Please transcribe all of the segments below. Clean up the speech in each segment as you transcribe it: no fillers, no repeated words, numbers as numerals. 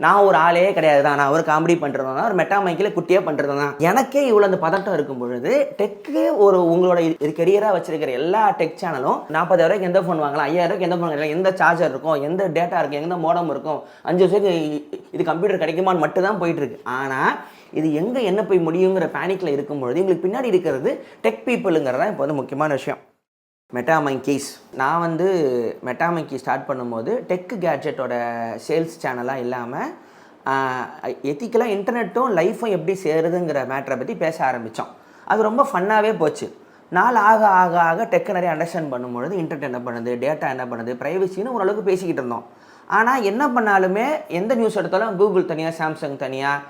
நான் ஒரு ஆளே கிடையாது தான், நான் ஒரு காமெடி பண்ணுறது தான், ஒரு மெட்டா மைக்கில் குட்டியாக பண்ணுறது தான். எனக்கே இவ்வளோ அந்த பதட்டம் இருக்கும் பொழுது டெக்கு ஒரு உங்களோட இது கெரியராக வச்சிருக்கிற எல்லா டெக் சேனலும் 40,000 எந்த ஃபோன் வாங்கலாம், 5,000 எந்த ஃபோன் வாங்கலாம், எந்த சார்ஜர் இருக்கும், எந்த டேட்டா இருக்கும், எந்த மோடம் இருக்கும், 5 வருஷத்துக்கு இது கம்ப்யூட்டர் கிடைக்குமான்னு மட்டும் தான் போயிட்டுருக்கு. ஆனால் இது எங்கே என்ன போய் முடியுங்கிற பேனிக்கில் இருக்கும்பொழுது உங்களுக்கு பின்னாடி இருக்கிறது டெக் பீப்புளுங்கிறதான் இப்போ வந்து முக்கியமான விஷயம். மெட்டாமங்கீஸ். நான் வந்து மெட்டாமங்கி ஸ்டார்ட் பண்ணும்போது டெக் கேட்ஜெட்டோட சேல்ஸ் சேனலாக இல்லாமல் எத்திக்கலாக இன்டர்நெட்டும் லைஃப்பும் எப்படி சேருதுங்கிற மேட்டரை பற்றி பேச ஆரம்பித்தோம். அது ரொம்ப ஃபன்னாகவே போச்சு. நாள் ஆக ஆக ஆக டெக்கை நிறைய அண்டர்ஸ்டாண்ட் பண்ணும்பொழுது இன்டர்நெட் என்ன பண்ணுது, டேட்டா என்ன பண்ணுது, ப்ரைவசின்னு ஓரளவுக்கு பேசிக்கிட்டு இருந்தோம். ஆனால் என்ன பண்ணாலுமே எந்த நியூஸ் எடுத்தாலும் கூகுள் தனியாக, சாம்சங் தனியாக,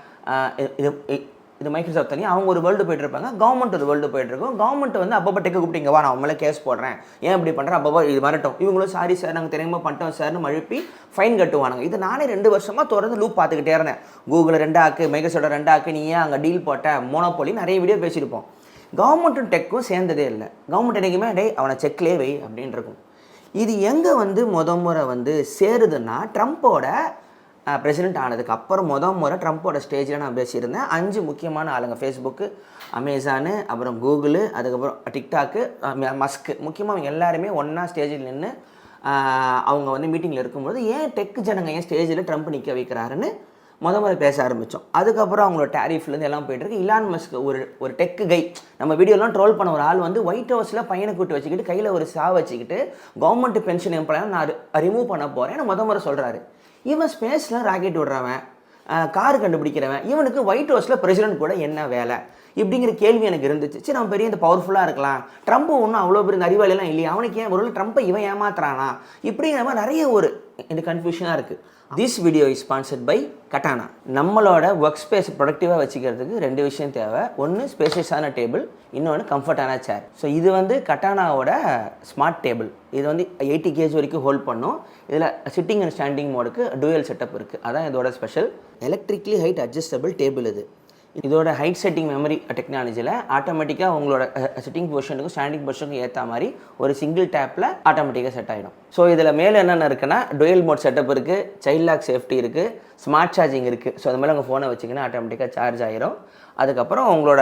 இது மைக்ரோசாஃப்ட் தனியாக அவங்க ஒரு வேர்ல்டு போய்ட்டு இருப்பாங்க, கவர்மெண்ட் ஒரு வேர்ல்டு போய்ட்டுருக்கும். கவர்மெண்ட் வந்து அப்பப்போ டெக்கை கூப்பிட்டு வா நான் உண்மையிலே கேஸ் போடுறேன், ஏன் இப்படி பண்ணுறேன், அப்பப்போ இது வரட்டும், இவங்களும் சாரி சார் நாங்கள் தெரியாமல் பண்ணிட்டோம் சார்னு மழுப்பி ஃபைன் கட்டுவானுங்க. இது நானே 2 வருஷமாக தொடர்ந்து லூப் பார்த்துக்கிட்டே இருந்தேன். கூகுளில் 2 ஆக்கு, மைக்ரோசாஃப்ட் 2 ஆக்கு, நீ ஏன் அங்கே டீல் போட்ட, மோனோபோலி நிறைய வீடியோ பேசியிருப்போம். கவர்மெண்ட்டும் டெக்கும் சேர்ந்ததே இல்லை. கவர்மெண்ட் என்றைக்குமே டே அவனை செக்லேயே வை அப்படின்னு இருக்கும். இது எங்கே வந்து முறை வந்து சேருதுன்னா, ட்ரம்ப்போட பிரசிடென்ட் ஆனதுக்கு அப்புறம் முறை ட்ரம்ப்போட ஸ்டேஜில் நான் பேசியிருந்தேன். 5 முக்கியமான ஆளுங்க, ஃபேஸ்புக்கு, அமேசானு, அப்புறம் கூகுளு, அதுக்கப்புறம் டிக்டாக்கு, மஸ்க்கு, முக்கியமாக அவங்க எல்லாருமே ஒன்றா ஸ்டேஜில் நின்று அவங்க வந்து மீட்டிங்கில் இருக்கும்போது ஏன் டெக் ஜனங்க ஏன் ஸ்டேஜில் ட்ரம்ப் நிற்க வைக்கிறாருன்னு முறை பேச ஆரம்பித்தோம். அதுக்கப்புறம் அவங்களோட டேரிஃப்லேருந்து எல்லாம் போய்ட்டுருக்கு. இலான் மஸ்க் ஒரு டெக்கு கை, நம்ம வீடியோலாம் ட்ரோல் பண்ண ஒரு ஆள் வந்து ஒயிட் ஹவுஸில் பையனை கூட்டு வச்சுக்கிட்டு கையில் ஒரு வச்சுக்கிட்டு கவர்மெண்ட் பென்ஷன் எம்ப்ளாயை நான் ரிமூவ் பண்ண போகிறேன்னு முறை சொல்கிறாரு. இவன் ஸ்பேஸில் ராக்கெட் விடுறவன், கார் கண்டுபிடிக்கிறவன், இவனுக்கு ஒயிட் ஹவுஸில் பிரசிடென்ட் கூட என்ன வேலை இப்படிங்கிற கேள்வி எனக்கு இருந்துச்சு. சரி நம்ம பெரிய இந்த பவர்ஃபுல்லாக இருக்கலாம், ட்ரம்ப் ஒன்றும் அவ்வளோ பெரிய அறிவாளியெல்லாம் இல்லையா, அவனுக்கு ஏன் ஒரு ட்ரம்ப்பை இவன் ஏமாத்துறானா இப்படிங்கிற மாதிரி நிறைய ஒரு இந்த கன்ஃபியூஷனாக இருக்குது. This video is sponsored by Katana. நம்மளோட ஒர்க் ஸ்பேஸ் ப்ரொடக்டிவாக வச்சுக்கிறதுக்கு 2 விஷயம் தேவை. ஒன்று ஸ்பேஷியஸான டேபிள், இன்னொன்று கம்ஃபர்டான சேர். ஸோ இது வந்து கட்டானாவோட ஸ்மார்ட் டேபிள். இது வந்து 80 kg வரைக்கும் ஹோல்ட் பண்ணும். இதில் சிட்டிங் அண்ட் ஸ்டாண்டிங் மோடுக்கு டூயல் செட்டப் இருக்குது. அதான் இதோட special. Electrically height adjustable table இது. இதோட ஹைட் செட்டிங் மெமரி டெக்னாலஜியில் ஆட்டோமேட்டிக்காக உங்களோட சிட்டிங் பொசிஷனுக்கும் ஸ்டாண்டிங் பொசிஷனுக்கும் ஏற்ற மாதிரி ஒரு சிங்கிள் டேப்பில் ஆட்டோமேட்டிக்காக செட் ஆகிடும். ஸோ இதில் மேலே என்னென்ன இருக்குன்னா, டூயல் மோட் செட்டப் இருக்குது, சைல்ட் லாக் சேஃப்டி இருக்குது, ஸ்மார்ட் சார்ஜிங் இருக்குது. ஸோ அது மேலே உங்கள் ஃபோனை வச்சிங்கன்னா ஆட்டோமேட்டிக்காக சார்ஜ் ஆகிரும். அதுக்கப்புறம் உங்களோட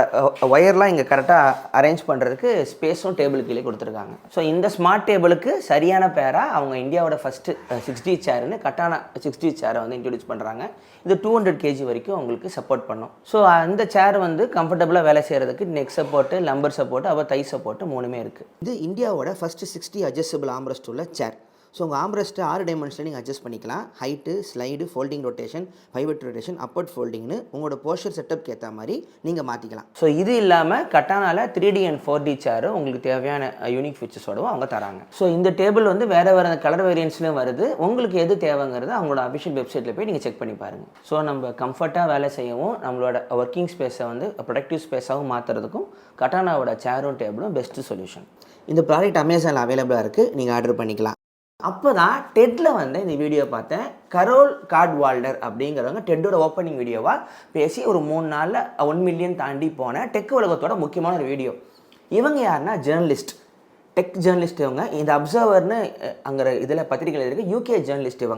ஒயர்லாம் இங்கே கரெக்டாக அரேஞ்ச் பண்ணுறதுக்கு ஸ்பேஸும் டேபிள் கீழே கொடுத்துருக்காங்க. ஸோ இந்த ஸ்மார்ட் டேபிளுக்கு சரியான பேராக அவங்க இந்தியாவோட ஃபஸ்ட்டு 6D சேர்னு கட்டானா 6D சேரை வந்து இன்ட்ரடியூஸ் பண்ணுறாங்க. இது 200 kg வரைக்கும் உங்களுக்கு சப்போர்ட் பண்ணும். ஸோ அந்த சேர் வந்து கம்ஃபர்டபுளாக வேலை செய்கிறதுக்கு நெக் சப்போர்ட்டு, லம்பர் சப்போர்ட்டு, அப்புறம் தை சப்போர்ட்டு 3மே இருக்குது. இது இந்தியாவோட ஃபஸ்ட்டு 60 அட்ஜஸ்டபிள் ஆம்ரெஸ்ட் உள்ள சேர். ஸோ உங்கள் ஆம்ரெஸ்ட்டு 6 டைமென்ஷனில் நீங்கள் அட்ஜஸ்ட் பண்ணிக்கலாம். Height, slide, folding rotation, pivot rotation, upward ஃபோல்டிங்னு உங்களோட போஸ்டர் செட்டப்க்கு ஏற்ற மாதிரி நீங்கள் மாற்றிக்கலாம். ஸோ இது இல்லாமல் கட்டானால 3D அண்ட் 4D சேரு உங்களுக்கு தேவையான யூனிக் ஃபீச்சர்ஸோடவும் அவங்க தராங்க. ஸோ இந்த டேபிள் வந்து வேறு கலர் வேரியன்ட்ஸ்லையும் வருது. உங்களுக்கு எது தேவைங்கிறது அவங்களோட அஃபிஷியல் வெப்சைட்டில் போய் நீங்கள் செக் பண்ணி பாருங்கள். ஸோ நம்ம கம்ஃபர்ட்டாக வேலை செய்யவும் நம்மளோட ஒர்க்கிங் ஸ்பேஸை வந்து ப்ரொடக்டிவ் ஸ்பேஸாகவும் மாற்றுறதுக்கும் கட்டானாவோட சேரும் டேபிளும் பெஸ்ட்டு சொல்யூஷன். இந்த ப்ராடக்ட் அமேசானில் அவைலபிளாக இருக்குது, நீங்கள் ஆர்டர் பண்ணிக்கலாம். அப்போ தான் டெட்டில் வந்து இந்த வீடியோ பார்த்தேன். கரோல் காட்வால்டர் அப்படிங்கிறவங்க டெட்டோட ஓப்பனிங் வீடியோவாக பேசி ஒரு 3 நாளில் 1 மில்லியன் தாண்டி போன டெக் உலகத்தோட முக்கியமான ஒரு வீடியோ. இவங்க யாருன்னா ஜேர்னலிஸ்ட், டெக் ஜேர்னலிஸ்ட். இவங்க இந்த அப்சர்வர்னு அங்கே இதில் பத்திரிகையில் இருக்குது, யூகே ஜேர்னலிஸ்ட்.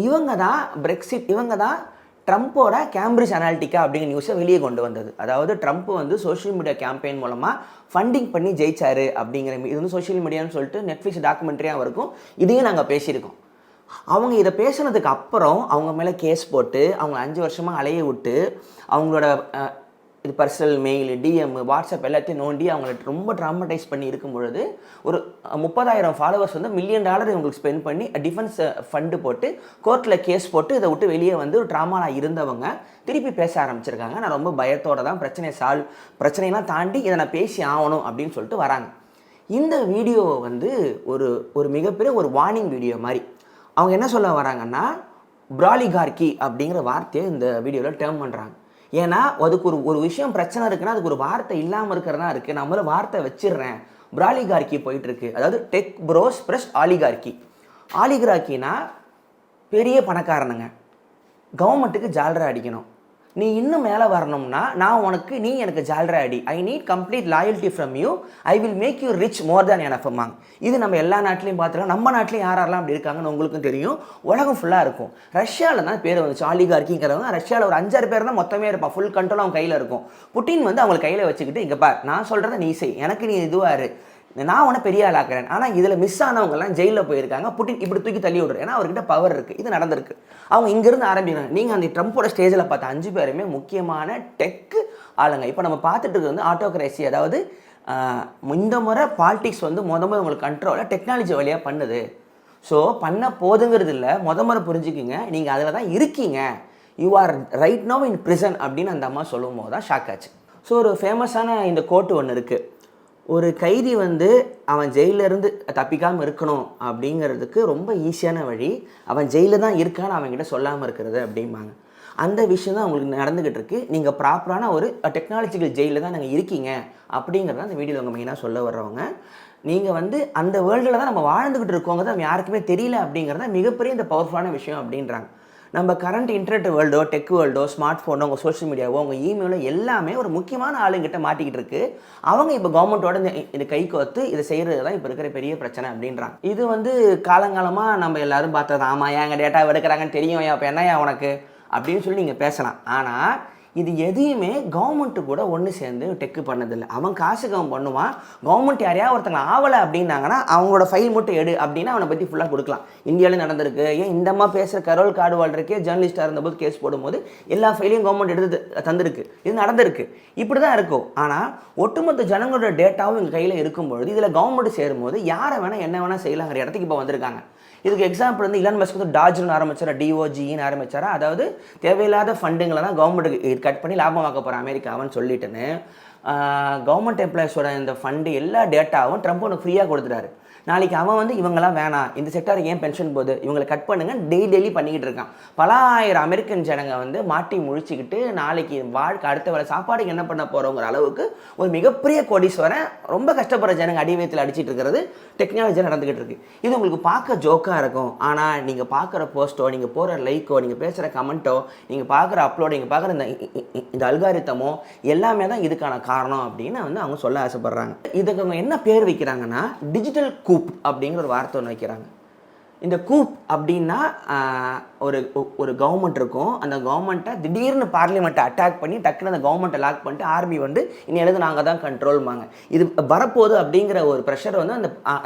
இவங்க தான் பிரெக்சிட், இவங்க தான் ட்ரம்ப்போட கேம்பிரிட்ஜ் அனாலிட்டிகா அப்படிங்கிற நியூஸை வெளியே கொண்டு வந்தது. அதாவது ட்ரம்ப் வந்து சோஷியல் மீடியா கேம்பெயின் மூலமாக ஃபண்டிங் பண்ணி ஜெயிச்சாரு அப்படிங்கிற இது வந்து சோஷியல் மீடியான்னு சொல்லிட்டு நெட்ஃப்ளிக்ஸ் டாக்குமெண்ட்ரியாக இருக்கும். இதையும் நாங்கள் பேசியிருக்கோம். அவங்க இதை பேசுனதுக்கு அப்புறம் அவங்க மேலே கேஸ் போட்டு அவங்க 5 வருஷமாக அலைய விட்டு அவங்களோட இது பர்சனல் மெயில், டிஎம், வாட்ஸ்அப் எல்லாத்தையும் நோண்டி அவங்கள ரொம்ப ட்ராமடைஸ் பண்ணி இருக்கும் பொழுது ஒரு 30,000 ஃபாலோவர்ஸ் வந்து $1 மில்லியன் இவங்களுக்கு ஸ்பெண்ட் பண்ணி டிஃபென்ஸ் ஃபண்டு போட்டு கோர்ட்டில் கேஸ் போட்டு இதை விட்டு வெளியே வந்து ஒரு ட்ராமாவில் இருந்தவங்க திருப்பி பேச ஆரம்பிச்சிருக்காங்க. நான் ரொம்ப பயத்தோடு தான் பிரச்சனையெல்லாம் தாண்டி இதை நான் பேசி ஆகணும் அப்படின்னு சொல்லிட்டு வராங்க. இந்த வீடியோ வந்து ஒரு மிகப்பெரிய ஒரு வார்னிங் வீடியோ மாதிரி. அவங்க என்ன சொல்ல வராங்கன்னா, பிராலிகார்கி அப்படிங்கிற வார்த்தையை இந்த வீடியோவில் டேர்ம் பண்ணுறாங்க. ஏன்னா அதுக்கு ஒரு விஷயம் பிரச்சனை இருக்குன்னா அதுக்கு ஒரு வார்த்தை இல்லாமல் இருக்கிறதா இருக்குது. நான் முதல்ல வார்த்தை வச்சிடுறேன். பிராலிகார்கி போயிட்டுருக்கு. அதாவது டெக் ப்ரோஸ் ப்ளஸ் ஆலிகார்கி. ஆலிகார்கினா பெரிய பணக்காரனுங்க, கவர்மெண்ட்டுக்கு ஜாலரை அடிக்கணும். நீ இன்னும் மேலே வரணும்னா நீ எனக்கு ஜால்ரா அடி. I need complete loyalty from you. I will make you rich more than எனஃபமாங். இது நம்ம எல்லா நாட்டிலையும் பார்த்துக்கலாம். நம்ம நாட்டிலையும் யாரெல்லாம் அப்படி இருக்காங்கன்னு உங்களுக்கும் தெரியும். உலகம் ஃபுல்லாக இருக்கும். ரஷ்யாவில் தான் பேர் வந்துச்சு ஆலிகார்கிங்கிறவங்க. ரஷ்யாவில் ஒரு 5-6 பேர் தான் மொத்தமே இருப்பான். ஃபுல் கண்ட்ரோல் அவங்க கையில் இருக்கும். புட்டின் வந்து அவங்க கையில் வச்சுக்கிட்டு, இங்கே பார், நான் சொல்கிறத நீ செய், எனக்கு நீ இதுவாரு, நான் உன்னை பெரிய ஆளாக்குறேன். ஆனால் இதில் மிஸ் ஆனவங்கலாம் ஜெயிலில் போயிருக்காங்க. புட்டின் இப்படி தூக்கி தள்ளி விடுறேன். ஏன்னா அவர்கிட்ட பவர் இருக்குது. இது நடந்திருக்கு. அவங்க இங்கேருந்து ஆரம்பிக்கிறாங்க. நீங்கள் அந்த ட்ரம்ப்போட ஸ்டேஜில் பார்த்த 5 பேருமே முக்கியமான டெக்கு ஆளுங்க. இப்போ நம்ம பார்த்துட்டு இருக்கிறது வந்து ஆட்டோக்ரேசி. அதாவது இந்த முறை பாலிடிக்ஸ் வந்து முதல்ல உங்களுக்கு கண்ட்ரோலாக டெக்னாலஜி வழியாக பண்ணுது. ஸோ பண்ண போதுங்கிறது இல்லை, முறை புரிஞ்சுக்கிங்க, நீங்கள் அதில் தான் இருக்கீங்க. You are right now in prison அப்படின்னு அந்த அம்மா சொல்லும் போது தான் ஷாக் ஆச்சு. ஸோ ஒரு ஃபேமஸான இந்த கோட்டு ஒன்று இருக்குது. ஒரு கைதி வந்து அவன் ஜெயிலிருந்து தப்பிக்காமல் இருக்கணும் அப்படிங்கிறதுக்கு ரொம்ப ஈஸியான வழி அவன் ஜெயிலில் தான் இருக்கான்னு அவன்கிட்ட சொல்லாமல் இருக்கிறது அப்படிம்பாங்க. அந்த விஷயம் தான் உங்களுக்கு நடந்துக்கிட்டு இருக்குது. நீங்கள் ப்ராப்பரான ஒரு டெக்னாலஜிக்கல் ஜெயிலில் தான் நீங்கள் இருக்கீங்க அப்படிங்கிறத அந்த வீடியோவில் அவங்க மெயினாக சொல்ல வர்றவங்க. நீங்கள் வந்து அந்த வேர்ல்டில் தான் நம்ம வாழ்ந்துக்கிட்டு இருக்கோங்க தான் யாருக்குமே தெரியல அப்படிங்கிறத மிகப்பெரிய இந்த பவர்ஃபுல்லான விஷயம் அப்படின்றாங்க. நம்ம கரண்ட் இன்டர்நெட் வேர்ல்டோ, டெக் வேர்ல்டோ, ஸ்மார்ட் ஃபோனோ, உங்கள் சோஷியல் மீடியாவோ, உங்கள் இமெயிலோ எல்லாமே ஒரு முக்கியமான ஆளுங்கிட்ட மாட்டிக்கிட்டு இருக்கு. அவங்க இப்போ கவர்மெண்ட்டோட இந்த கை கோத்து இதை செய்கிறது தான் இப்போ இருக்கிற பெரிய பிரச்சனை அப்படின்றாங்க. இது வந்து காலங்காலமாக நம்ம எல்லாரும் பார்த்தது. ஆமாம், எங்கள் டேட்டா எடுக்கிறாங்கன்னு தெரியும், அப்போ என்னையா உனக்கு அப்படின்னு சொல்லி நீங்கள் பேசலாம். ஆனால் இது எதையுமே கவர்மெண்ட்டு கூட ஒன்று சேர்ந்து டெக்கு பண்ணதில்லை. அவன் காசுக்கு அவன் பண்ணுவான். கவர்மெண்ட் யாரையா ஒருத்தங்க ஆவலை அப்படின்னாங்கன்னா அவங்களோட ஃபைல் மட்டும் எடு அப்படின்னா அவனை பற்றி ஃபுல்லாக கொடுக்கலாம். இந்தியாவிலே நடந்திருக்கு. ஏன் இந்தம்மா பேசுகிற கரோல் கார்டுவால்ருக்கே ஜேர்னலிஸ்ட்டாக இருந்தபோது கேஸ் போடும்போது எல்லா ஃபைலையும் கவர்மெண்ட் எடுத்து தந்திருக்கு. இது நடந்திருக்கு. இப்படி தான் இருக்கும். ஆனால் ஒட்டுமொத்த ஜனங்களோட டேட்டாவும் எங்கள் கையில் இருக்கும்பொழுது இதில் கவர்மெண்ட் சேரும்போது யாரை வேணால் என்ன வேணால் செய்யலாங்கிற இடத்துக்கு இப்போ வந்திருக்காங்க. இதுக்கு எக்ஸாம்பிள் வந்து இலான் மஸ்க் வந்து டாஜ்னு ஆரம்பிச்சாரா, டிஓஜின்னு ஆரம்பிச்சாரா, அதாவது தேவையில்லாத ஃபண்டுங்களை தான் கவர்மெண்ட்டுக்கு கட் பண்ணி லாபமாக்க போகிற அமெரிக்காவன்னு சொல்லிட்டுன்னு கவர்மெண்ட் எம்ப்ளாயிஸோட இந்த ஃபண்டு எல்லா டேட்டாவும் ட்ரம்ப் ஒன்று ஃப்ரீயாக கொடுத்துட்டாரு. நாளைக்கு அவன் வந்து இவங்கெல்லாம் வேணாம், இந்த செக்டாருக்கு ஏன் பென்ஷன் போகுது, இவங்களை கட் பண்ணுங்க டெய்லி பண்ணிக்கிட்டு இருக்கான். பல ஆயிரம் அமெரிக்கன் ஜனங்க வந்து மாட்டி முழிச்சுக்கிட்டு நாளைக்கு வாழ்க்கை அடுத்த வேலை சாப்பாடுக்கு என்ன பண்ண போகிறோங்கிற அளவுக்கு ஒரு மிகப்பெரிய கோடீஸ்வரன் ரொம்ப கஷ்டப்படுற ஜனங்க அடிவயத்தில் அடிச்சிட்டு இருக்கிறது டெக்னாலஜியாக நடந்துக்கிட்டு இருக்கு. இது உங்களுக்கு பார்க்க ஜோக்காக இருக்கும். ஆனால் நீங்கள் பார்க்குற போஸ்ட்டோ, நீங்கள் போகிற லைக்கோ, நீங்கள் பேசுகிற கமெண்ட்டோ, நீங்கள் பார்க்குற அப்லோடு, நீங்கள் பார்க்குற இந்த அல்காரித்தமோ எல்லாமே தான் இதுக்கான காரணம் அப்படின்னு வந்து அவங்க சொல்ல ஆசைப்படுறாங்க. இதுக்கு அவங்க என்ன பேர் வைக்கிறாங்கன்னா டிஜிட்டல் கூப் அப்படிங்கிற ஒரு வார்த்தை ஒன்று வைக்கிறாங்க. இந்த கூப் அப்படின்னா ஒரு கவர்மெண்ட் இருக்கும். அந்த கவர்மெண்ட்டை திடீர்னு பார்லிமெண்ட்டை அட்டாக் பண்ணி டக்குன்னு அந்த கவர்மெண்ட்டை லாக் பண்ணிட்டு ஆர்மி வந்து இனியாவது நாங்கள் தான் கண்ட்ரோல்மாங்க. இது வரப்போகுது அப்படிங்கிற ஒரு ப்ரெஷர் வந்து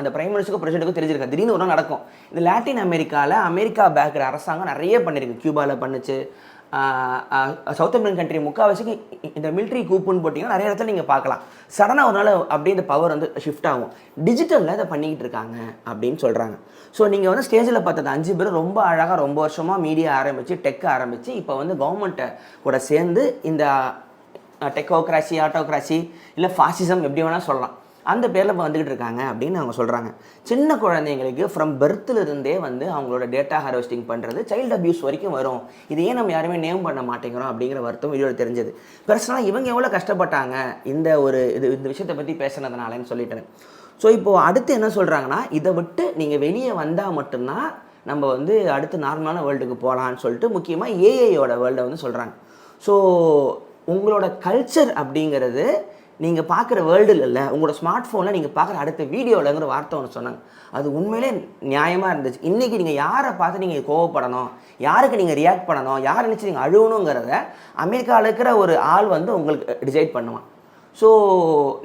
அந்த பிரைம் மினிஸ்டருக்கும் பிரசிடென்ட்டுக்கும் தெரிஞ்சிருக்காங்க. திடீர்னு ஒரு நாள் நடக்கும். இது லாட்டின் அமெரிக்கா பேக்கிற அரசாங்கம் நிறைய பண்ணியிருக்கு. கியூபாவில் பண்ணுச்சு. சவுத் அமெரிக்கன் கண்ட்ரி முக்கால்வாசிக்கு இந்த மிலிட்ரி கூப்புன்னு போட்டிங்கன்னா நிறைய இடத்துல நீங்கள் பார்க்கலாம். சடனாக ஒரு நாள் அப்படியே இந்த பவர் வந்து ஷிஃப்ட் ஆகும். டிஜிட்டலில் இதை பண்ணிக்கிட்டு இருக்காங்க அப்படின்னு சொல்கிறாங்க. ஸோ நீங்கள் வந்து ஸ்டேஜில் பார்த்தது 5 பேர் ரொம்ப அழகாக ரொம்ப வருஷமாக மீடியா ஆரம்பித்து டெக் ஆரம்பித்து இப்போ வந்து கவர்மெண்ட்டை கூட சேர்ந்து இந்த டெக்கோக்ராசி, ஆட்டோக்ராசி, இல்லை ஃபாசிசம் எப்படி வேணால் சொல்லலாம், அந்த பேரில் இப்போ வந்துக்கிட்டு இருக்காங்க அப்படின்னு அவங்க சொல்கிறாங்க. சின்ன குழந்தைங்களுக்கு ஃப்ரம் பர்த்லேருந்தே வந்து அவங்களோட டேட்டா ஹார்வெஸ்டிங் பண்ணுறது சைல்டு அப்யூஸ் வரைக்கும் வரும். இது ஏன் நம்ம யாருமே நேம் பண்ண மாட்டேங்கிறோம் அப்படிங்கிற வருத்தம் வீடியோவில் தெரிஞ்சது. பர்சனலாக இவங்க எவ்வளோ கஷ்டப்பட்டாங்க இந்த விஷயத்தை பற்றி பேசுனதுனாலன்னு சொல்லிட்டேன். ஸோ இப்போது அடுத்து என்ன சொல்கிறாங்கன்னா, இதை விட்டு நீங்கள் வெளியே வந்தால் மட்டும்தான் நம்ம வந்து அடுத்து நார்மலான வேர்ல்டுக்கு போகலான்னு சொல்லிட்டு முக்கியமாக ஏஐயோட வேர்ல்டை வந்து சொல்கிறாங்க. ஸோ உங்களோட கல்ச்சர் அப்படிங்கிறது நீங்கள் பார்க்குற வேர்ல்டில் இல்லை, உங்களோட ஸ்மார்ட் ஃபோனில் நீங்கள் பார்க்குற அடுத்த வீடியோவில்ங்கிற வார்த்தை ஒன்று சொன்னாங்க. அது உண்மையிலே நியாயமாக இருந்துச்சு. இன்றைக்கி நீங்கள் யாரை பார்த்து நீங்கள் கோவப்படணும், யாருக்கு நீங்கள் ரியாக்ட் பண்ணணும், யாரை நினச்சி நீங்கள் அழுவணுங்கிறத அமெரிக்காவில் இருக்கிற ஒரு ஆள் வந்து உங்களுக்கு டிசைட் பண்ணுவான். ஸோ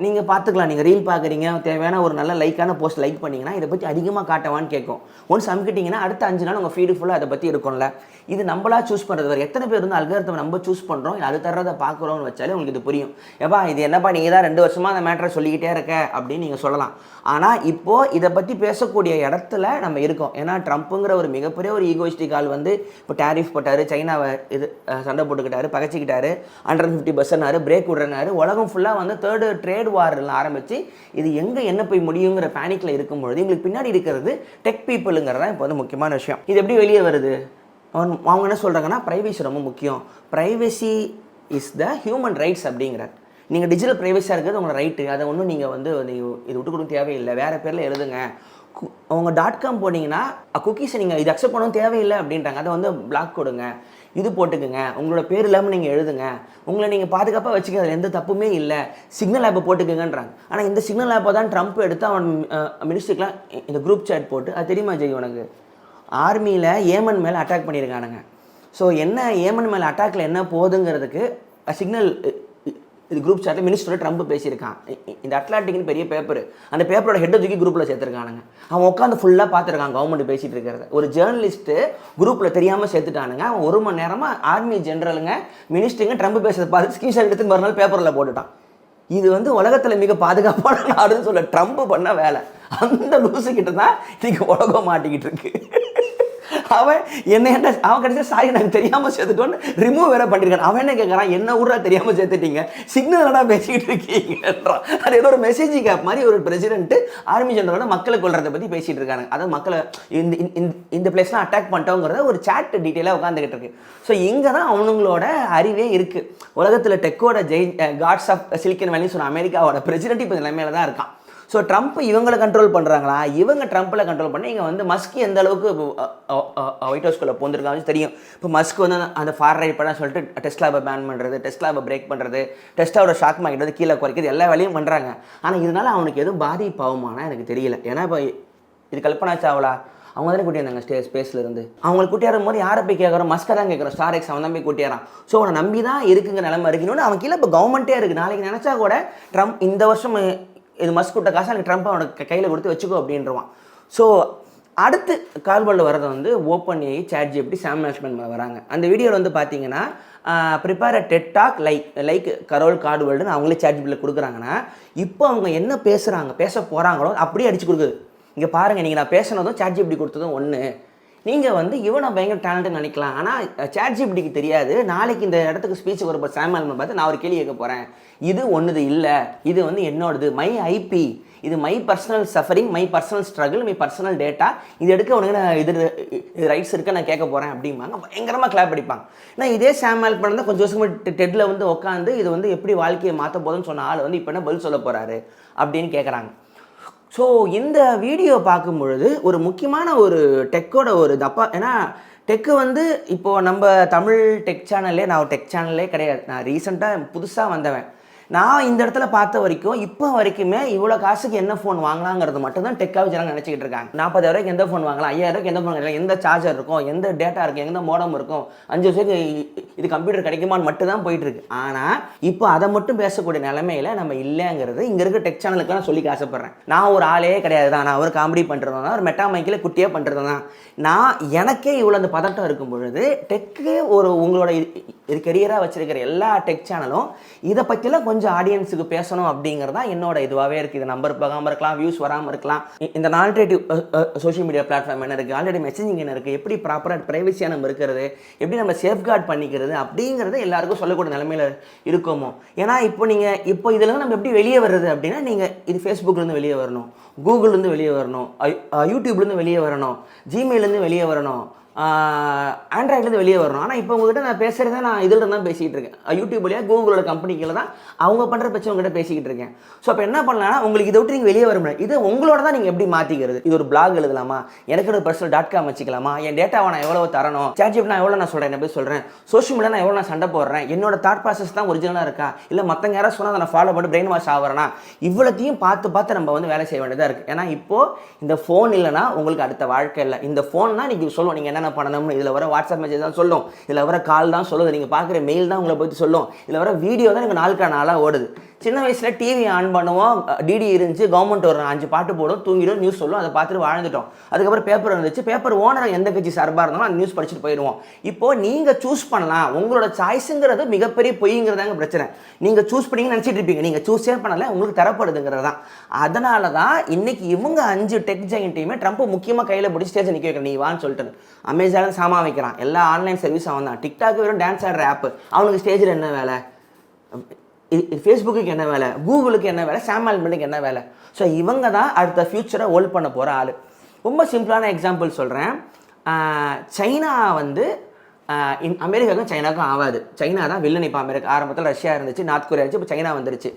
நீங்கள் பார்த்துக்கலாம். நீங்கள் ரீல் பார்க்குறீங்க, தேவையான ஒரு நல்ல லைக்கான போஸ்ட் லைக் பண்ணிங்கன்னா இதை பற்றி அதிகமாக காட்டவான்னு கேட்கும். ஒன்ஸ் அமுக்கிட்டிங்கன்னா அடுத்த 5 நாள் உங்கள் ஃபீடு ஃபுல்லாக அதை பற்றி இருக்கும்ல. இது நம்மளா சூஸ் பண்ணுறது வேறு. எத்தனை பேர் வந்து அல்காரிதம் நம்ம சூஸ் பண்ணுறோம், அது தர்றதை பார்க்குறோன்னு வச்சாலே உங்களுக்கு இது புரியும். ஏப்பா இது என்னப்பா நீங்கள் தான் 2 வருஷமாக அந்த மேட்டரை சொல்லிக்கிட்டே இருக்க அப்படின்னு நீங்கள் சொல்லலாம். ஆனால் இப்போது இதை பற்றி பேசக்கூடிய இடத்துல நம்ம இருக்கோம். ஏன்னா ட்ரம்ப்புங்கிற ஒரு மிகப்பெரிய ஒரு ஈகோயிஸ்டிக் ஆள் வந்து இப்போ டேரிஃப் போட்டார், சைனாவை சண்டை போட்டுக்கிட்டாரு, பகச்சிக்கிட்டாரு, 150% பிரேக் விடுறனாரு. உலகம் ஃபுல்லாக வந்து 3rd ட்ரேட் வாரில் ஆரம்பித்து இது எங்கே என்ன போய் முடியுங்கிற பேனிக்கில் இருக்கும்பொழுது எங்களுக்கு பின்னாடி இருக்கிறது டெக் பீப்புளுங்கிறதான் இப்போ வந்து முக்கியமான விஷயம். இது எப்படி வெளியே வருது? அவங்க என்ன சொல்கிறாங்கன்னா ப்ரைவேசி ரொம்ப முக்கியம். Privacy is the human rights அப்படிங்கிறார். நீங்கள் டிஜிட்டல் ப்ரைவேசியாக இருக்கிறது உங்களோட ரைட்டு. அதை ஒன்றும் நீங்கள் வந்து இது விட்டு கொடுக்க தேவையில்லை, வேறு பேரில் எழுதுங்க. உங்கள் .com போனீங்கன்னா குக்கீஸை நீங்கள் இது அக்செப்ட் பண்ணவும் தேவையில்லை அப்படின்றாங்க. அதை வந்து பிளாக் கொடுங்க. இது போட்டுக்குங்க, உங்களோட பேர் இல்லாமல் நீங்கள் எழுதுங்க, உங்களை நீங்கள் பாதுகாப்பாக வச்சுக்கிறதுல எந்த தப்புமே இல்லை, சிக்னல் ஆப்பை போட்டுக்குங்கன்றாங்க. ஆனால் இந்த சிக்னல் ஆப்பை தான் ட்ரம்ப் எடுத்து அவன் மினிஸ்டருக்குலாம் இந்த குரூப் சாட் போட்டு, அது தெரியுமா ஜெய் உனக்கு, ஆர்மியில் ஏமன் மேலே அட்டாக் பண்ணியிருக்கானுங்க. ஸோ என்ன ஏமன் மேலே அட்டாக்கில் என்ன போகுதுங்கிறதுக்கு சிக்னல் இது குரூப் சாட்டில் மினிஸ்டர் ட்ரம்ப் பேசியிருக்கான். இந்த அட்லாண்டிக்னு பெரிய பேப்பர், அந்த பேப்பரோட ஹெட்டை தூக்கி குரூப்பில் சேர்த்துருக்கானுங்க. அவன் உட்காந்து ஃபுல்லாக பார்த்துருக்கான் கவர்மெண்ட் பேசிகிட்டு இருக்கிறத. ஒரு ஜேர்னலிஸ்ட்டு குரூப்பில் தெரியாமல் சேர்த்துட்டானுங்க. அவன் 1 மணி நேரமாக ஆர்மி ஜென்ரலுங்க மினிஸ்டருங்க ட்ரம்ப் பேசுறதை பார்த்து ஸ்கிரீன்ஷாட் எடுத்து மறுநாள் பேப்பரில் போட்டுட்டான். இது உலகத்தில் மிக பாதுகாப்பான நாடுன்னு சொல்ல ட்ரம்ப் பண்ண வேலை. அந்த லூசுக்கிட்ட தான் இன்றைக்கி உலகம் மாட்டிக்கிட்டு இருக்கு. அவன் அவன் கடைசியாக சாரி நாங்கள் தெரியாமல் சேர்த்துட்டோன்னு ரிமூவ் வேற பண்ணியிருக்கான். அவன் என்ன கேட்குறான், என்ன ஊரா தெரியாமல் சேர்த்துட்டீங்க, சிக்னலடா பேசிக்கிட்டு இருக்கீங்கன்றான். அது ஏதோ ஒரு மெசேஜ் கேப் மாதிரி ஒரு பிரசிடென்ட் ஆர்மி ஜெனரலோட மக்களை கொள்றதை பற்றி பேசிகிட்டு இருக்காங்க. அதாவது மக்களை இந்த பிளேஸ்லாம் அட்டாக் பண்ணிட்டோங்கிறத ஒரு சாட் டீட்டெயிலாக உட்காந்துக்கிட்டு இருக்கு. ஸோ இங்கே தான் அவனுங்களோட அறிவே இருக்குது. உலகத்தில் டெக்கோட காட்ஸ் ஆஃப் சிலிக்கன் வேலின்னு சொன்ன அமெரிக்காவோட பிரசிடென்ட் இப்போ நிலைமையில தான் இருக்கான். ஸோ ட்ரம்ப் இவங்களை கண்ட்ரோல் பண்ணுறாங்களா, இவங்க ட்ரம்ப்பில் கண்ட்ரோல் பண்ணி இங்கே மஸ்க் எந்த அளவுக்கு ஒயிட் ஹவுஸ்குள்ளே போந்திருக்காங்க தெரியும். இப்போ மஸ்க் அந்த ஃபார் ரைட் பண்ண சொல்லிட்டு டெஸ்லாவை பேன் பண்ணுறது, டெஸ்லாவை பிரேக் பண்ணுறது, டெஸ்லாவோட ஷாக் மார்க்கெட் கீழே குறைக்கிறது, எல்லா வேலையும் பண்ணுறாங்க. ஆனால் இதனால் அவனுக்கு எதுவும் பாதிப்பாகுமானா எனக்கு தெரியல. ஏன்னா இப்போ இது கல்பனா சாவ்லா அவங்க தானே கூட்டியிருந்தாங்க ஸ்பேஸில் இருந்து. அவங்களை கூட்டியாரும் போது யாரை போய் கேட்குறோம், மஸ்கை தான் கேட்குறோம், ஸ்டார் எக்ஸ் அவன் தான் போய் கூட்டியாரான். ஸோ அவனை நம்பி தான் இருக்குங்க நிலைமை இருக்கணும்னு அவன் கீழே இப்போ கவர்மெண்ட்டே இருக்குது. நாளைக்கு நினச்சா கூட ட்ரம்ப் இந்த வருஷம் இது மஸ்க் விட்ட காசு எனக்கு ட்ரம்ப் அவனுக்கு கையில் கொடுத்து வச்சுக்கோ அப்படின்றவான். ஸோ அடுத்து கால்வலில் வரது Open AI, ChatGPT, Sam management வராங்க. அந்த வீடியோவில் பார்த்தீங்கன்னா prepare a TED talk like Carol கார்டுவெல்டுன்னு அவங்களே ChatGPTல கொடுக்குறாங்கன்னா, இப்போ அவங்க என்ன பேச போகிறாங்களோ அப்படியே அடிச்சு கொடுக்குது. இங்கே பாருங்கள், நீங்கள் நான் பேசினதும் ChatGPT கொடுத்ததும் ஒன்று. நீங்கள் இவனை பயங்கர டேலண்ட்டுன்னு நினைக்கலாம், ஆனால் ChatGPTக்கு தெரியாது நாளைக்கு இந்த இடத்துக்கு ஸ்பீச்சுக்கு ஒரு சாம் மேனேஜ்மெண்ட் பார்த்து நான் ஒரு கேள்வி கேட்க போகிறேன், இது ஒன்றுது இல்லை, இது என்னோடது, மை ஐபி, இது my personal suffering, my personal struggle, my personal data, இது எடுக்க உனக்கு நான் இது ரைட்ஸ் இருக்க நான் கேட்க போகிறேன் அப்படிம்பாங்க. பயங்கரமாக கிளாப் அடிப்பாங்க. நான் இதே சாம் மேனேஜ்மெண்ட் தான் கொஞ்சம் வருஷம் டெட்டில் உட்காந்து இது எப்படி வாழ்க்கையை மாற்ற போதுன்னு சொன்ன ஆள் இப்போ என்ன பதில் சொல்ல போகிறாரு அப்படின்னு கேட்குறாங்க. ஸோ இந்த வீடியோ பார்க்கும் பொழுது ஒரு முக்கியமான ஒரு டெக்கோட ஒரு ஏன்னா டெக்கு இப்போது நம்ம தமிழ் டெக் சேனல்லே, நான் ஒரு டெக் சேனல்லே கிடையாது, நான் ரீசெண்டாக புதுசாக வந்தவன். நான் இந்த இடத்துல பார்த்த வரைக்கும் இப்போ வரைக்குமே இவ்வளோ காசுக்கு என்ன ஃபோன் வாங்கலாங்கிறது மட்டும் தான் டெக்காக ஜனங்க நினச்சிக்கிட்டு இருக்காங்க. 40,000 எந்த ஃபோன் வாங்கலாம், 5,000 எந்த ஃபோன் வாங்கலாம், எந்த சார்ஜர் இருக்கும், எந்த டேட்டா இருக்கும், எந்த மோடம் இருக்கும், 5 வருஷத்துக்கு இது கம்ப்யூட்டர் கிடைக்குமான்னு மட்டும் தான் போயிட்டு இருக்கு. ஆனால் இப்போ அதை மட்டும் பேசக்கூடிய நிலைமையில நம்ம இல்லைங்கிறது இங்கே இருக்க டெக் சேனலுக்கு நான் சொல்லிக்க ஆசைப்படுறேன். நான் ஒரு ஆளே கிடையாது தான், நான் ஒரு காமெடி பண்ணுறதுனா, ஒரு மெட்டா மைக்கில் குட்டியே பண்ணுறது தான். நான் எனக்கே இவ்வளோ அந்த பதட்டம் இருக்கும் பொழுது டெக்கு உங்களோட இது கெரியராக வச்சிருக்கிற எல்லா டெக் சேனலும் இதை பற்றிலாம் கொஞ்சம் ஆடியன்ஸுக்கு பேசணும் அப்படிங்கிறது தான் என்னோட இதுவாகவே இருக்குது. இது நம்பர் போகாமல் இருக்கலாம், வியூஸ் வராமல் இருக்கலாம். இந்த ஆல்டர்னேட்டிவ் சோஷியல் மீடியா பிளாட்ஃபார்ம் என்ன இருக்குது, ஆல்ரெடி மெசேஜிங் என்ன இருக்குது, எப்படி ப்ராப்பராக ப்ரைவசியாக நம்ம இருக்கிறது, எப்படி நம்ம சேஃப்கார்ட் பண்ணிக்கிறது அப்படிங்கிறது எல்லாருக்கும் சொல்லக்கூடிய நிலைமையில் இருக்குமோ. ஏன்னா இப்போ இதில் நம்ம எப்படி வெளியே வர்றது அப்படின்னா, நீங்கள் இது ஃபேஸ்புக்லேருந்து வெளியே வரணும், கூகுள்லேருந்து வெளியே வரணும், யூடியூப்லேருந்து வெளியே வரணும், ஜிமெயிலேருந்து வெளியே வரணும், ஆண்ட்ராய்ட்லேருந்து வெளியே வரணும். ஆனால் இப்போ உங்கள்கிட்ட நான் பேசுகிறத நான் இதில் தான் பேசிக்கிட்டு இருக்கேன், யூடியூப்லையா கூகுளோட கம்பெனிக்கில் தான் அவங்க பண்ணுற பிரச்சனை உங்கள்கிட்ட பேசிக்கிட்டு இருக்கேன். ஸோ அப்போ என்ன பண்ணலாம்னா, உங்களுக்கு இதை விட்டு நீங்கள் வெளியே வர முடியாது. இது உங்களோட தான் நீங்கள் எப்படி மாற்றிக்கிறது. இது ஒரு பிளாக் எழுதலாமா, எனக்கு ஒரு personal.com வச்சுக்கலாமா, என் டேட்டாவை நான் எவ்வளோ தரணும், ChatGPT நான் எவ்வளோ நான் சொல்கிறேன், என்ன போய் சொல்கிறேன், சோஷியல் மீடியா நான் எவ்வளோ நான் சண்டை போடுறேன், என்னோட தாட் ப்ராசஸ் தான் ஒரிஜினலாக இருக்கா, இல்லை மற்றவங்க யாராவது சொன்னால் அதை நான் ஃபாலோ பண்ணி பிரெயின் வாஷ் ஆகிறேன்னா, இவ்வளோத்தையும் பார்த்து நம்ம வேலை செய்ய வேண்டியதாக இருக்குது. ஏன்னா இப்போது இந்த ஃபோன் இல்லைனா உங்களுக்கு அடுத்த வாழ்க்கை இல்லை. இந்த ஃபோன் தான் நீங்கள் சொல்லுவோம் நீங்கள் என்ன பண்ணணும்னு. இதில் வர வாட்ஸ்அப் மெசேஜ் தான் சொல்லும், இதில் வர கால் தான் சொல்லுது, நீங்கள் பார்க்குற மெயில் தான் உங்களை பற்றி சொல்லும், இதில் வர வீடியோ தான் எனக்கு நாளாக ஓடுது. சின்ன வயசில் டிவி ஆன் பண்ணுவோம், டிடி இருந்துச்சு, கவர்மெண்ட் ஒரு 5 பாட்டு போடும், தூங்கிடும், நியூஸ் சொல்லும், அதை பார்த்துட்டு வாழ்ந்துட்டோம். அதுக்கப்புறம் பேப்பர் இருந்துச்சு, பேப்பர் ஓனர் எந்த கட்சி சார்பாக இருந்தாலும் அந்த நியூஸ் படிச்சுட்டு போயிடுவோம். இப்போது நீங்கள் சூஸ் பண்ணலாம், உங்களோட சாய்ஸுங்கிறது மிகப்பெரிய பொய்ங்கிறதாங்க பிரச்சனை. நீங்கள் சூஸ் பண்ணிங்கன்னு நினச்சிட்டு இருப்பீங்க, நீங்கள் சூஸே பண்ணலை, உங்களுக்கு தரப்படுதுங்கிறது தான். அதனால தான் இன்றைக்கி இவங்க 5 டெக் ஜெயண்ட்டையுமே ட்ரம்ப் முக்கியமாக கையில் பிடிச்சி ஸ்டேஜ் நிற்க வைக்கிறேன், நீ வான்னு சொல்லிட்டு. அமேசானில் சாமா வைக்கிறான், எல்லா ஆன்லைன் சர்வீஸ் அவன் தான். டிக்டாக் வெறும் டான்ஸ் ஆடுற ஆப்பு, அவனுக்கு ஸ்டேஜில் என்ன வேலை, ஃபேஸ்புக்கு என்ன வேலை, கூகுளுக்கு என்ன வேலை, சாம் மேனேஜ்மெண்ட்டுக்கு என்ன வேலை. ஸோ இவங்க தான் அடுத்த ஃப்யூச்சரை ஹோல்ட் பண்ண போகிற ஆள். ரொம்ப சிம்பிளான எக்ஸாம்பிள் சொல்கிறேன். சைனா அமெரிக்காவுக்கும் சைனாவுக்கும் ஆகாது. சைனா தான் வில்லன். இப்போ அமெரிக்கா ஆரம்பத்தில் ரஷ்யா இருந்துச்சு, நார்த் கொரியா இருந்துச்சு, இப்போ சைனா வந்துருச்சு.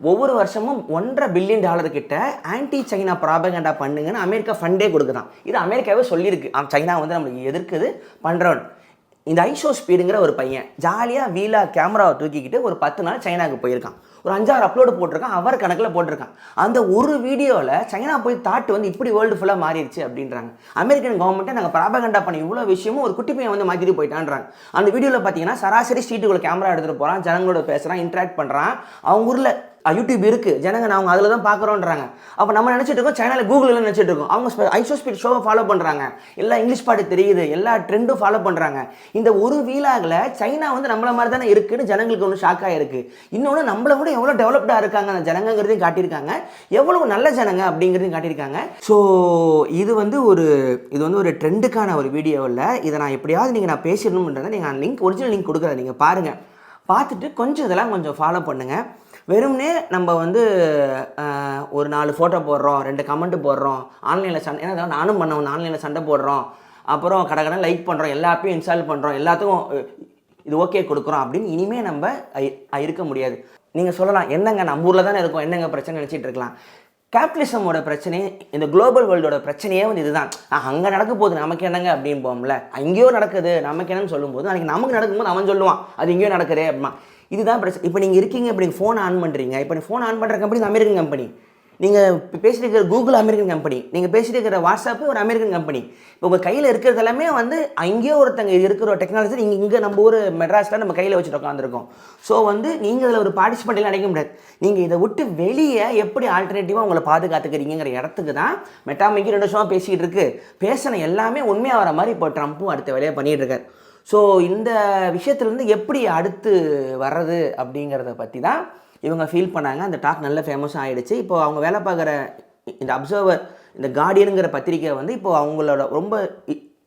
ஒவ்வொரு வருஷமும் $1.5 பில்லியன் கிட்ட ஆன்டி சைனா ப்ராபகண்டா பண்ணுங்கன்னு அமெரிக்கா ஃபண்டே கொடுக்குதான். இது அமெரிக்காவே சொல்லியிருக்கு, சைனா நம்மளுக்கு எதிர்க்குது பண்ணுறவன். இந்த ஐஷோ ஸ்பீடுங்கிற ஒரு பையன் ஜாலியாக வீலா கேமராவை தூக்கிக்கிட்டு ஒரு 10 நாள் சைனாவுக்கு போயிருக்கான். ஒரு 5-6 அப்லோடு போட்டிருக்கான், அவர் கணக்கில் போட்டிருக்கான். அந்த ஒரு வீடியோவில் சைனா போய் தாட்டு வந்து இப்படி வேர்ல்டு ஃபுல்லாக மாறிடுச்சு அப்படின்றாங்க. அமெரிக்கன் கவர்மெண்ட்டை நாங்கள் ப்ராபகண்டா பண்ணி இவ்வளோ விஷயமும் ஒரு குட்டி பையன் வந்து மாற்றிட்டு போயிட்டான்றாங்க. அந்த வீடியோவில் பார்த்தீங்கன்னா சராசரி ஸ்ட்ரீட்டுக்குள்ள கேமரா எடுத்துகிட்டு போகிறான், ஜனங்களோட பேசுகிறான், இன்ட்ராக்ட் பண்ணுறான். அவங்க ஊரில் யூடியூப் இருக்குது, ஜனங்க நான் அவங்க அதில் தான் பார்க்குறோன்றாங்க. அப்போ நம்ம நினச்சிட்டு இருக்கோம் சைனாவில் கூகுளில் நினச்சிட்டு இருக்கோம். அவங்க ஐஷோ ஸ்பீட் ஷோவை ஃபாலோ பண்ணுறாங்க, எல்லா இங்கிலீஷ் பாட்டு தெரியுது, எல்லா ட்ரெண்டும் ஃபாலோ பண்ணுறாங்க. இந்த ஒரு வீலாகில் சைனா வந்து நம்மள மாதிரி தானே இருக்குன்னு ஜனங்களுக்கு ஒன்று ஷாக்காக இருக்குது. இன்னொன்று நம்மளை விட எவ்வளோ டெவலப்டாக இருக்காங்க அந்த ஜனங்கிறதையும் காட்டியிருக்காங்க, எவ்வளோ நல்ல ஜனங்க அப்படிங்கிறதையும் காட்டியிருக்காங்க. ஸோ இது வந்து ஒரு ட்ரெண்டுக்கான ஒரு வீடியோ இல்லை. இதை நான் எப்படியாவது நான் பேசிடணும்ன்றதை நீங்கள் ஒரிஜினல் லிங்க் கொடுக்குறேன், நீங்கள் பாருங்கள். பார்த்துட்டு கொஞ்சம் இதெல்லாம் கொஞ்சம் ஃபாலோ பண்ணுங்கள். வெறும்னே நம்ம வந்து ஒரு 4 ஃபோட்டோ போடுறோம், 2 கமெண்ட் போடுறோம், ஆன்லைனில் சண்டை, ஏன்னா நானும் பண்ண ஆன்லைனில் சண்டை போடுறோம், அப்புறம் கடை லைக் பண்ணுறோம், எல்லா ஆப்பையும் இன்ஸ்டால் பண்ணுறோம், எல்லாத்துக்கும் இது ஓகே கொடுக்குறோம் அப்படின்னு இனிமேல் நம்ம இருக்க முடியாது. நீங்கள் சொல்லலாம் என்னங்க நம்ம ஊரில் தானே இருக்கும், என்னங்க பிரச்சனை நினச்சிட்டு இருக்கலாம். கேபிட்டலிசமோட பிரச்சனையே, இந்த குளோபல் வேர்ல்டோட பிரச்சனையே வந்து இதுதான். அங்கே நடக்க போகுது நமக்கு என்னங்க அப்படின்னு போகும்ல, அங்கேயோ நடக்குது நமக்கு என்னன்னு சொல்லும்போது அன்றைக்கி நமக்கு நடக்கும்போது அவன் சொல்லுவான் அது எங்கேயோ நடக்குது அப்படிமா. இதுதான் பிரச்சனை. இப்போ நீங்கள் இருக்கீங்க, இப்போ நீங்கள் ஃபோன் ஆன் பண்ணுறீங்க, இப்போ நீங்கள் ஃபோன் ஆன் பண்ணுற கம்பெனி அமெரிக்கன் கம்பெனி, நீங்கள் பேசிட்டு இருக்கிற கூகுள் அமெரிக்கன் கம்பெனி, நீங்கள் பேசிட்டு இருக்கிற வாட்ஸ்அப்பு ஒரு அமெரிக்கன் கம்பெனி. இப்போ உங்கள் கையில் இருக்கிறது எல்லாமே வந்து அங்கேயோ ஒருத்தங்க இருக்கிற டெக்னாலஜி இங்கே நம்ம ஊர் மெட்ராஸில் நம்ம கையில் வச்சுட்டு உட்காந்துருக்கோம். ஸோ வந்து நீங்கள் அதில் ஒரு பார்ட்டிசிபேட்லாம் நினைக்க முடியாது. நீங்கள் இதை விட்டு வெளியே எப்படி ஆல்டர்னேட்டிவாக உங்களை பாதுகாத்துக்கிறீங்கிற இடத்துக்கு தான் மெட்டாமைக்கு 2 வருஷமாக பேசிக்கிட்டு இருக்கு. பேசின எல்லாமே உண்மையாக வர மாதிரி இப்போ ட்ரம்ப்பும் அடுத்த வேலையை பண்ணிகிட்டு இருக்கார். ஸோ இந்த விஷயத்துலேருந்து எப்படி அடுத்து வர்றது அப்படிங்கிறத பற்றி தான் இவங்க ஃபீல் பண்ணாங்க. அந்த டாக் நல்ல ஃபேமஸாக ஆகிடுச்சு. இப்போது அவங்க வேலை பார்க்குற இந்த அப்சர்வர், இந்த கார்டியனுங்கிற பத்திரிக்கை வந்து இப்போது அவங்களோட ரொம்ப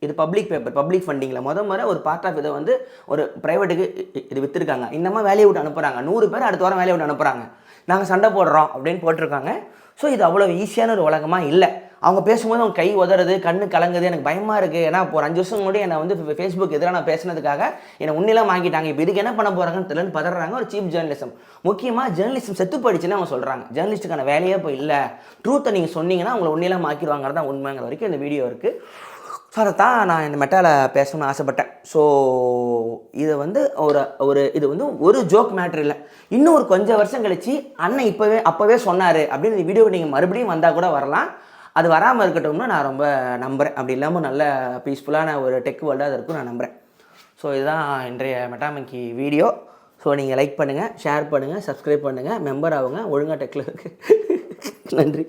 இது பப்ளிக் பேப்பர், பப்ளிக் ஃபண்டிங்கில் முறை ஒரு பார்ட் ஆஃப் இதை வந்து ஒரு ப்ரைவேட்டுக்கு இது விற்றுருக்காங்க. இன்னமும் வேலையை விட்டு அனுப்புகிறாங்க, 100 பேர் அடுத்த வாரம் வேலையை விட்டு அனுப்புகிறாங்க. நாங்கள் சண்டை போடுறோம் அப்படின்னு போட்டிருக்காங்க. ஸோ இது அவ்வளோ ஈஸியான ஒரு உலகமாக இல்லை. அவங்க பேசும்போது அவங்க கை உதறது, கண்ணு கலங்குது, எனக்கு பயமாக இருக்குது. ஏன்னா இப்போ ஒரு 5 வருஷம் முன்னாடி என்னை வந்து ஃபேஸ்புக் எதிராக நான் பேசினதுக்காக என்னை உண்மையிலாம் வாங்கிட்டாங்க. இப்போ இதுக்கு என்ன பண்ண போகிறாங்கன்னு தெரியலன்னு பதறாங்க. ஒரு சீப் ஜேர்னலிசம், முக்கியமாக ஜேர்னலிசம் செத்து போயிடுச்சுன்னு அவங்க சொல்கிறாங்க. ஜேர்னலிஸ்ட்டுக்கான வேலையே இப்போ இல்லை, ட்ரூத்தை நீங்கள் சொன்னீங்கன்னா அவங்களை உண்மையிலாம் மாக்கிடுவாங்கிறது தான் உண்மைங்கிற வரைக்கும் இந்த வீடியோ இருக்குது. ஸோ அதை தான் நான் இந்த மெட்டாவில் பேசணும்னு ஆசைப்பட்டேன். ஸோ இது வந்து இது வந்து ஒரு ஜோக் மேட்ரு இல்லை. இன்னும் ஒரு கொஞ்சம் வருஷம் கழிச்சு அண்ணன் அப்போவே சொன்னார் அப்படின்னு இந்த வீடியோ நீங்கள் மறுபடியும் வந்தால் கூட வரலாம். அது வராமல் இருக்கட்டும்னு நான் ரொம்ப நம்புகிறேன். அப்படி இல்லாமல் நல்ல பீஸ்ஃபுல்லான ஒரு டெக் வேர்ல்டாக அது இருக்கும் நான் நம்புகிறேன். ஸோ இதுதான் இன்றைய மெட்டாமங்கி வீடியோ. ஸோ நீங்கள் லைக் பண்ணுங்கள், ஷேர் பண்ணுங்கள், சப்ஸ்கிரைப் பண்ணுங்கள், மெம்பர் ஆகுங்க. ஒழுங்காக டெக்கில் இருக்குது. நன்றி.